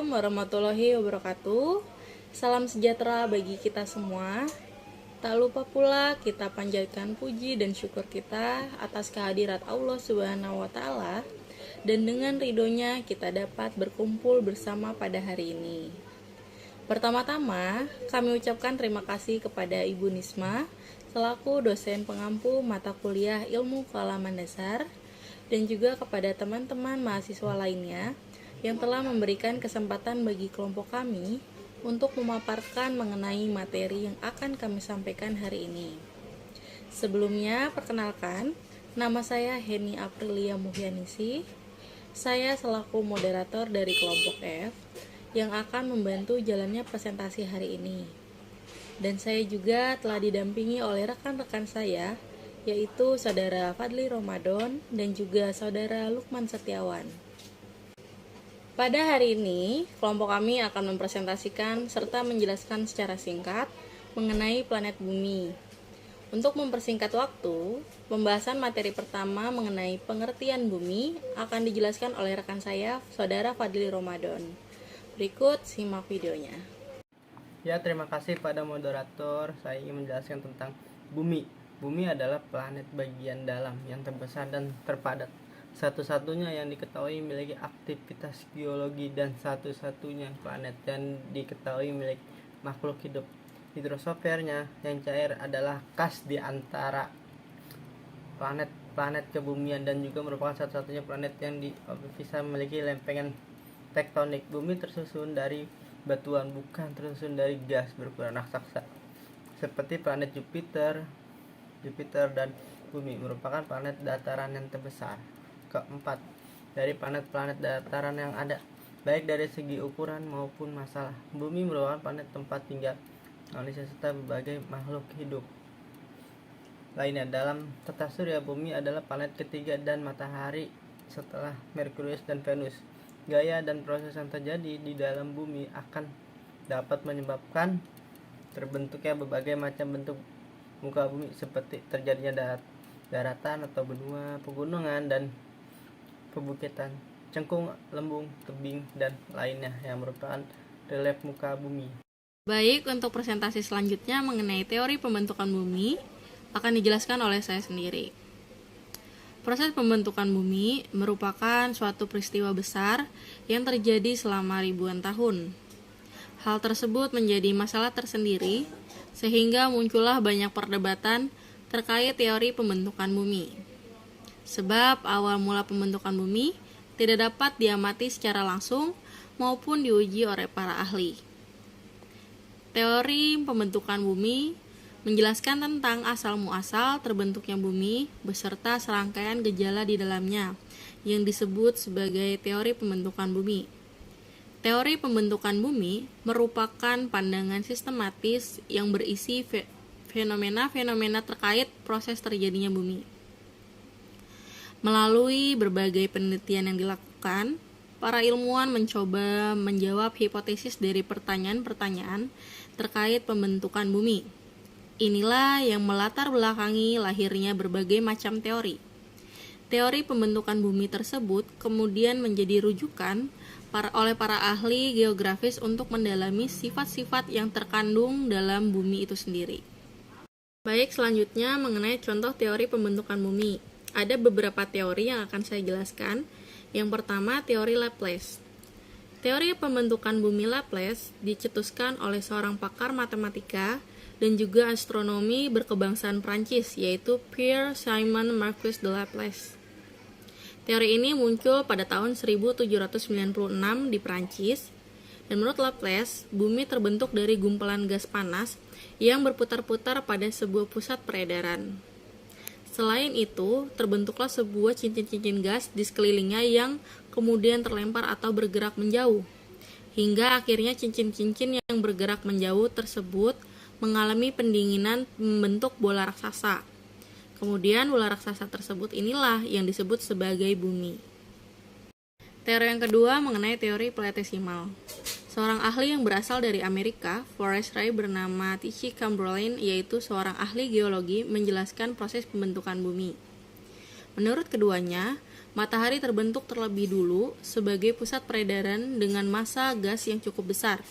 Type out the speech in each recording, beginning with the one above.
Assalamualaikum warahmatullahi wabarakatuh. Salam sejahtera bagi kita semua. Tak lupa pula kita panjatkan puji dan syukur kita atas kehadirat Allah Subhanahu wa Ta'ala, dan dengan ridhonya kita dapat berkumpul bersama pada hari ini. Pertama-tama, kami ucapkan terima kasih kepada Ibu Nisma selaku dosen pengampu mata kuliah Ilmu Kealaman Dasar, dan juga kepada teman-teman mahasiswa lainnya yang telah memberikan kesempatan bagi kelompok kami untuk memaparkan mengenai materi yang akan kami sampaikan hari ini. Sebelumnya, perkenalkan, nama saya Heni Aprilia Muhyanisi. Saya selaku moderator dari kelompok F yang akan membantu jalannya presentasi hari ini. Dan saya juga telah didampingi oleh rekan-rekan saya, yaitu Saudara Fadli Ramadan dan juga Saudara Lukman Setiawan. Pada hari ini, kelompok kami akan mempresentasikan serta menjelaskan secara singkat mengenai planet Bumi. Untuk mempersingkat waktu, pembahasan materi pertama mengenai pengertian bumi akan dijelaskan oleh rekan saya, Saudara Fadli Ramadan. Berikut simak videonya. Ya, terima kasih pada moderator. Saya ingin menjelaskan tentang bumi. Bumi adalah planet bagian dalam yang terbesar dan terpadat. Satu-satunya yang diketahui memiliki aktivitas geologi dan satu-satunya planet yang diketahui milik makhluk hidup. Hidrosfernya yang cair adalah khas di antara planet-planet kebumian dan juga merupakan satu-satunya planet yang bisa memiliki lempengan tektonik. Bumi tersusun dari batuan, bukan tersusun dari gas berukuran raksasa. Seperti planet Jupiter dan Bumi merupakan planet dataran yang terbesar. Keempat, dari planet-planet dataran yang ada, baik dari segi ukuran maupun masalah, Bumi merupakan planet tempat tinggal manusia serta berbagai makhluk hidup lainnya. Dalam tata surya, Bumi adalah planet ketiga dan matahari setelah Merkurius dan Venus. Gaya dan proses yang terjadi di dalam Bumi akan dapat menyebabkan terbentuknya berbagai macam bentuk muka Bumi, seperti terjadinya daratan atau benua, pegunungan dan perbukitan, cengkung, lembung, tebing, dan lainnya yang merupakan relief muka bumi. Baik, untuk presentasi selanjutnya mengenai teori pembentukan bumi akan dijelaskan oleh saya sendiri. Proses pembentukan bumi merupakan suatu peristiwa besar yang terjadi selama ribuan tahun. Hal tersebut menjadi masalah tersendiri sehingga muncullah banyak perdebatan terkait teori pembentukan bumi. Sebab awal mula pembentukan bumi tidak dapat diamati secara langsung maupun diuji oleh para ahli. Teori pembentukan bumi menjelaskan tentang asal muasal terbentuknya bumi beserta serangkaian gejala di dalamnya yang disebut sebagai teori pembentukan bumi. Teori pembentukan bumi merupakan pandangan sistematis yang berisi fenomena-fenomena terkait proses terjadinya bumi. Melalui berbagai penelitian yang dilakukan, para ilmuwan mencoba menjawab hipotesis dari pertanyaan-pertanyaan terkait pembentukan bumi. Inilah yang melatar belakangi lahirnya berbagai macam teori. Teori pembentukan bumi tersebut kemudian menjadi rujukan oleh para ahli geografis untuk mendalami sifat-sifat yang terkandung dalam bumi itu sendiri. Baik, selanjutnya mengenai contoh teori pembentukan bumi. Ada beberapa teori yang akan saya jelaskan. Yang pertama, teori Laplace. Teori pembentukan bumi Laplace dicetuskan oleh seorang pakar matematika dan juga astronomi berkebangsaan Prancis, yaitu Pierre-Simon Marquis de Laplace. Teori ini muncul pada tahun 1796 di Prancis, dan menurut Laplace, bumi terbentuk dari gumpalan gas panas yang berputar-putar pada sebuah pusat peredaran. Selain itu, terbentuklah sebuah cincin-cincin gas di sekelilingnya yang kemudian terlempar atau bergerak menjauh. Hingga akhirnya cincin-cincin yang bergerak menjauh tersebut mengalami pendinginan membentuk bola raksasa. Kemudian bola raksasa tersebut inilah yang disebut sebagai bumi. Teori yang kedua mengenai teori platesimal. Seorang ahli yang berasal dari Amerika, Forrest Ray, bernama T.C. Chamberlain, yaitu seorang ahli geologi, menjelaskan proses pembentukan bumi. Menurut keduanya, matahari terbentuk terlebih dulu sebagai pusat peredaran dengan massa gas yang cukup besar.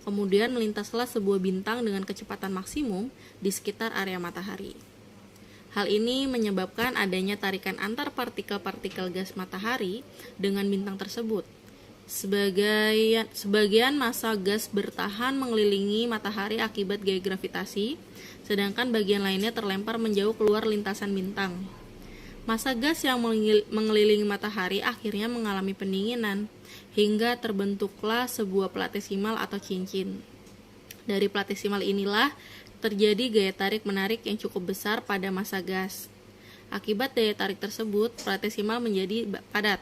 Kemudian melintaslah sebuah bintang dengan kecepatan maksimum di sekitar area matahari. Hal ini menyebabkan adanya tarikan antar partikel-partikel gas matahari dengan bintang tersebut. Sebagian massa gas bertahan mengelilingi matahari akibat gaya gravitasi, sedangkan bagian lainnya terlempar menjauh keluar lintasan bintang. Massa gas yang mengelilingi matahari akhirnya mengalami pendinginan, hingga terbentuklah sebuah platesimal atau cincin. Dari platesimal inilah terjadi gaya tarik-menarik yang cukup besar pada massa gas. Akibat daya tarik tersebut, platesimal menjadi padat,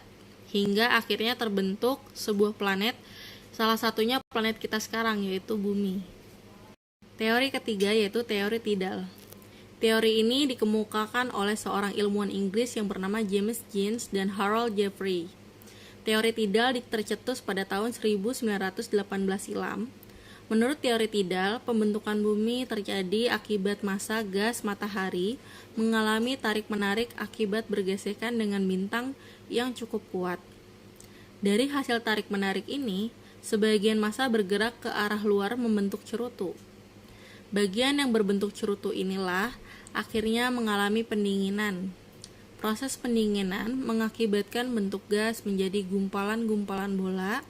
hingga akhirnya terbentuk sebuah planet, salah satunya planet kita sekarang, yaitu Bumi. Teori ketiga yaitu teori tidal. Teori ini dikemukakan oleh seorang ilmuwan Inggris yang bernama James Jeans dan Harold Jeffrey. Teori tidal tercetus pada tahun 1918 silam. Menurut teori tidal, pembentukan bumi terjadi akibat massa gas matahari mengalami tarik-menarik akibat bergesekan dengan bintang yang cukup kuat. Dari hasil tarik-menarik ini, sebagian massa bergerak ke arah luar membentuk cerutu. Bagian yang berbentuk cerutu inilah akhirnya mengalami pendinginan. Proses pendinginan mengakibatkan bentuk gas menjadi gumpalan-gumpalan bola.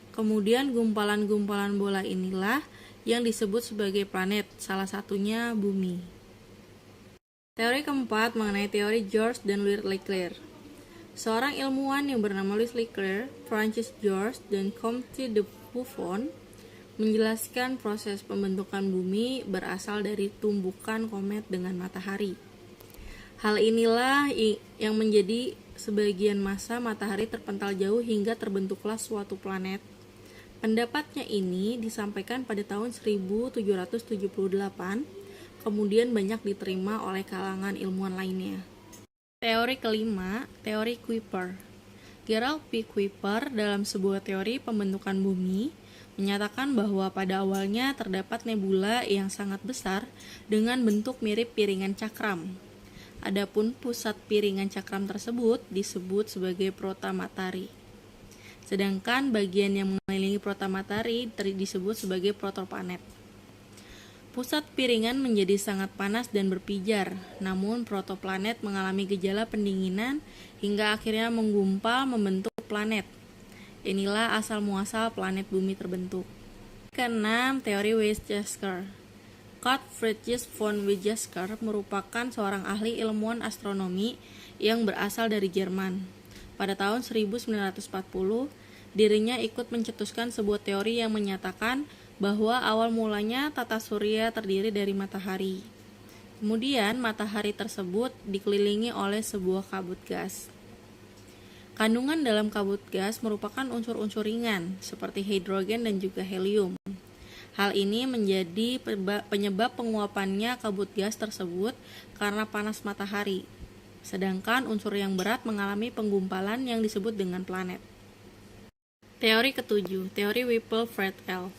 Kemudian gumpalan-gumpalan bola inilah yang disebut sebagai planet, salah satunya Bumi. Teori keempat mengenai teori George dan Louis Leclerc. Seorang ilmuwan yang bernama Louis Leclerc, Francis George, dan Comte de Buffon menjelaskan proses pembentukan bumi berasal dari tumbukan komet dengan matahari. Hal inilah yang menjadi sebagian massa matahari terpental jauh hingga terbentuklah suatu planet. Pendapatnya ini disampaikan pada tahun 1778, kemudian banyak diterima oleh kalangan ilmuwan lainnya. Teori kelima, teori Kuiper. Gerald P. Kuiper dalam sebuah teori pembentukan bumi menyatakan bahwa pada awalnya terdapat nebula yang sangat besar dengan bentuk mirip piringan cakram. Adapun pusat piringan cakram tersebut disebut sebagai protomatari. Sedangkan bagian yang mengelilingi protomatari disebut sebagai protoplanet. Pusat piringan menjadi sangat panas dan berpijar, namun protoplanet mengalami gejala pendinginan hingga akhirnya menggumpal membentuk planet. Inilah asal-muasal planet bumi terbentuk. Keenam, teori Weizsäcker. Carl Friedrich von Weizsäcker merupakan seorang ahli ilmuwan astronomi yang berasal dari Jerman. Pada tahun 1940, dirinya ikut mencetuskan sebuah teori yang menyatakan bahwa awal mulanya tata surya terdiri dari matahari. Kemudian matahari tersebut dikelilingi oleh sebuah kabut gas. Kandungan dalam kabut gas merupakan unsur-unsur ringan seperti hidrogen dan juga helium. Hal ini menjadi penyebab penguapannya kabut gas tersebut karena panas matahari. Sedangkan unsur yang berat mengalami penggumpalan yang disebut dengan planet. Teori ketujuh, teori Whipple-Fredel.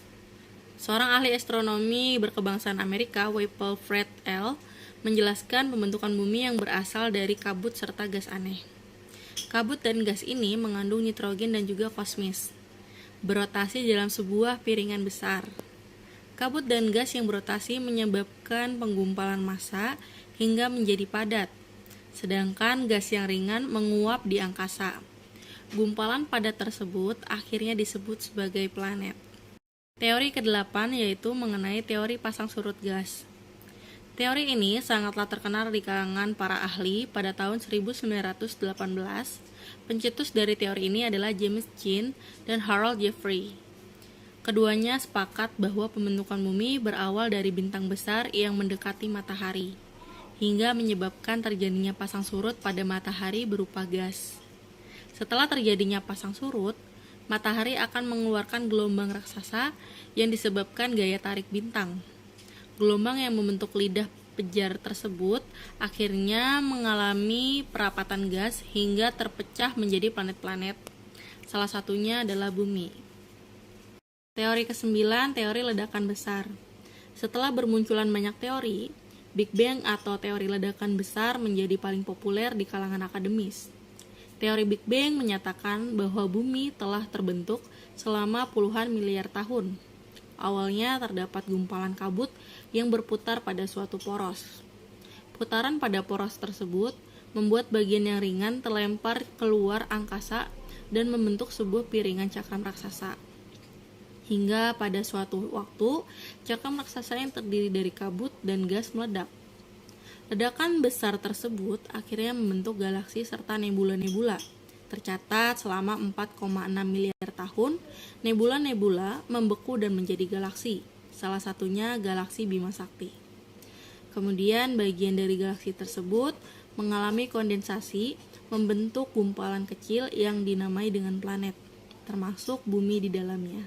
Seorang ahli astronomi berkebangsaan Amerika, Whipple-Fredel, menjelaskan pembentukan bumi yang berasal dari kabut serta gas aneh. Kabut dan gas ini mengandung nitrogen dan juga kosmis, berotasi dalam sebuah piringan besar. Kabut dan gas yang berotasi menyebabkan penggumpalan massa hingga menjadi padat, sedangkan gas yang ringan menguap di angkasa. Gumpalan padat tersebut akhirnya disebut sebagai planet. Teori ke-8 yaitu mengenai teori pasang surut gas. Teori ini sangatlah terkenal di kalangan para ahli pada tahun 1918. Pencetus dari teori ini adalah James Jeans dan Harold Jeffrey. Keduanya sepakat bahwa pembentukan bumi berawal dari bintang besar yang mendekati matahari, hingga menyebabkan terjadinya pasang surut pada matahari berupa gas. Setelah terjadinya pasang surut, matahari akan mengeluarkan gelombang raksasa yang disebabkan gaya tarik bintang. Gelombang yang membentuk lidah pejar tersebut akhirnya mengalami perapatan gas hingga terpecah menjadi planet-planet. Salah satunya adalah bumi. Teori ke-9, teori ledakan besar. Setelah bermunculan banyak teori, Big Bang atau teori ledakan besar menjadi paling populer di kalangan akademis. Teori Big Bang menyatakan bahwa bumi telah terbentuk selama puluhan miliar tahun. Awalnya terdapat gumpalan kabut yang berputar pada suatu poros. Putaran pada poros tersebut membuat bagian yang ringan terlempar keluar angkasa dan membentuk sebuah piringan cakram raksasa. Hingga pada suatu waktu, cakram raksasa yang terdiri dari kabut dan gas meledak. Ledakan besar tersebut akhirnya membentuk galaksi serta nebula-nebula. Tercatat selama 4,6 miliar tahun, nebula-nebula membeku dan menjadi galaksi. Salah satunya galaksi Bima Sakti. Kemudian bagian dari galaksi tersebut mengalami kondensasi, membentuk gumpalan kecil yang dinamai dengan planet, termasuk bumi di dalamnya.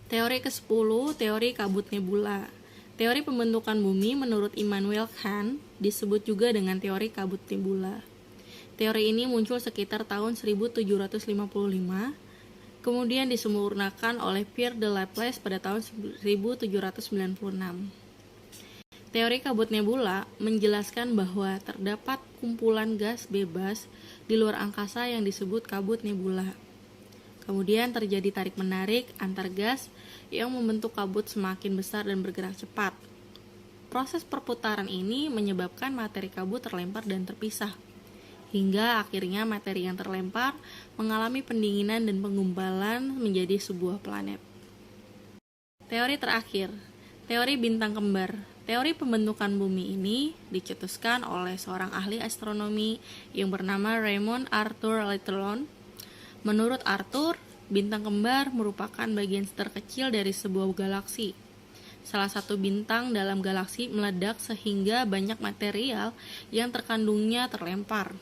Teori ke-10, teori kabut nebula. Teori pembentukan bumi menurut Immanuel Kant disebut juga dengan teori kabut nebula. Teori ini muncul sekitar tahun 1755, kemudian disempurnakan oleh Pierre de Laplace pada tahun 1796. Teori kabut nebula menjelaskan bahwa terdapat kumpulan gas bebas di luar angkasa yang disebut kabut nebula. Kemudian terjadi tarik-menarik antar gas yang membentuk kabut semakin besar dan bergerak cepat. Proses perputaran ini menyebabkan materi kabut terlempar dan terpisah, hingga akhirnya materi yang terlempar mengalami pendinginan dan penggumpalan menjadi sebuah planet. Teori terakhir, teori bintang kembar. Teori pembentukan bumi ini dicetuskan oleh seorang ahli astronomi yang bernama Raymond Arthur Littlelond. Menurut Arthur, bintang kembar merupakan bagian terkecil dari sebuah galaksi. Salah satu bintang dalam galaksi meledak sehingga banyak material yang terkandungnya terlempar.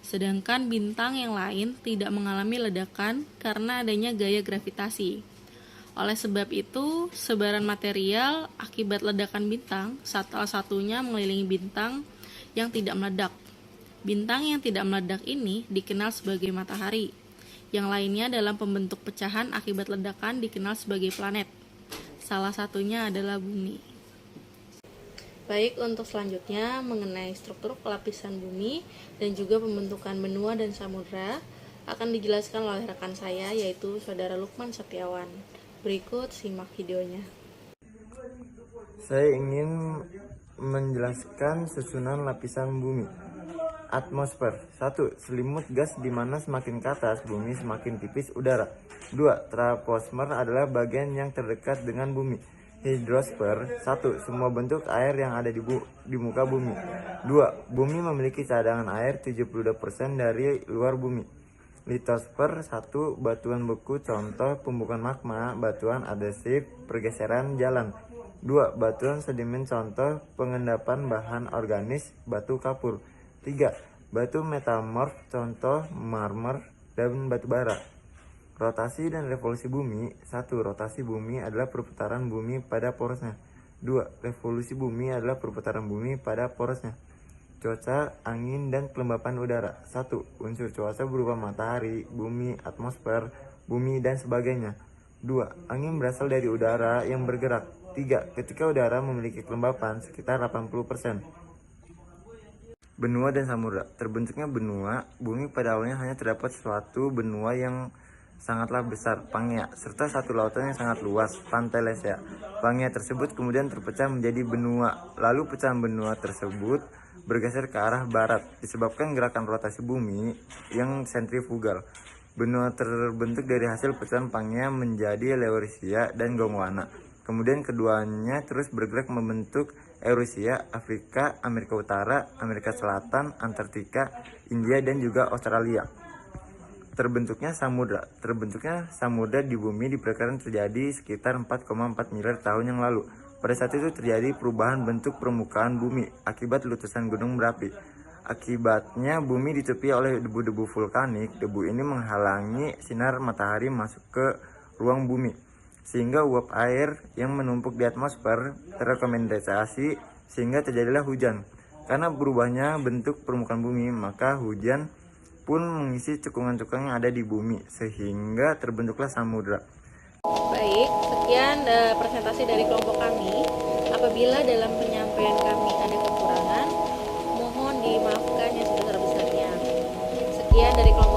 Sedangkan bintang yang lain tidak mengalami ledakan karena adanya gaya gravitasi. Oleh sebab itu, sebaran material akibat ledakan bintang salah satunya mengelilingi bintang yang tidak meledak. Bintang yang tidak meledak ini dikenal sebagai matahari. Yang lainnya dalam pembentuk pecahan akibat ledakan dikenal sebagai planet. Salah satunya adalah bumi. Baik, untuk selanjutnya mengenai struktur lapisan bumi dan juga pembentukan benua dan samudra akan dijelaskan oleh rekan saya yaitu Saudara Lukman Setiawan. Berikut simak videonya. Saya ingin menjelaskan susunan lapisan bumi. Atmosfer. 1. Selimut gas di mana semakin ke atas bumi semakin tipis udara. 2. Troposfer adalah bagian yang terdekat dengan bumi. Hidrosfer. 1. Semua bentuk air yang ada di muka bumi. 2. Bumi memiliki cadangan air 72% dari luar bumi. Litosfer. 1. Batuan beku, contoh pembukaan magma, batuan adhesif, pergeseran jalan. 2. Batuan sedimen, contoh pengendapan bahan organis, batu kapur. 3. Batu metamorf, contoh marmer dan batu bara. Rotasi dan revolusi bumi. 1. Rotasi bumi adalah perputaran bumi pada porosnya. 2. Revolusi bumi adalah perputaran bumi pada porosnya. Cuaca, angin, dan kelembapan udara. 1. Unsur cuaca berupa matahari, bumi, atmosfer, bumi, dan sebagainya. 2. Angin berasal dari udara yang bergerak. 3. Ketika udara memiliki kelembapan sekitar 80%. Benua dan samudra. Terbentuknya benua, bumi pada awalnya hanya terdapat suatu benua yang sangatlah besar, Pangea, serta satu lautan yang sangat luas, Pantai Lesea. Pangea tersebut kemudian terpecah menjadi benua, lalu pecahan benua tersebut bergeser ke arah barat, disebabkan gerakan rotasi bumi yang sentrifugal. Benua terbentuk dari hasil pecahan Pangea menjadi Laurasia dan Gondwana. Kemudian keduanya terus bergerak membentuk Eurasia, Afrika, Amerika Utara, Amerika Selatan, Antartika, India, dan juga Australia. Terbentuknya samudra. Terbentuknya samudra di bumi diperkirakan terjadi sekitar 4,4 miliar tahun yang lalu. Pada saat itu terjadi perubahan bentuk permukaan bumi akibat letusan gunung berapi. Akibatnya bumi ditutupi oleh debu-debu vulkanik. Debu ini menghalangi sinar matahari masuk ke ruang bumi, sehingga uap air yang menumpuk di atmosfer terkondensasi sehingga terjadilah hujan. Karena berubahnya bentuk permukaan bumi, maka hujan pun mengisi cekungan-cekungan yang ada di bumi sehingga terbentuklah samudra. Baik, sekian presentasi dari kelompok kami. Apabila dalam penyampaian kami ada kekurangan, mohon dimaafkan yang sebesar-besarnya. Sekian dari kelompok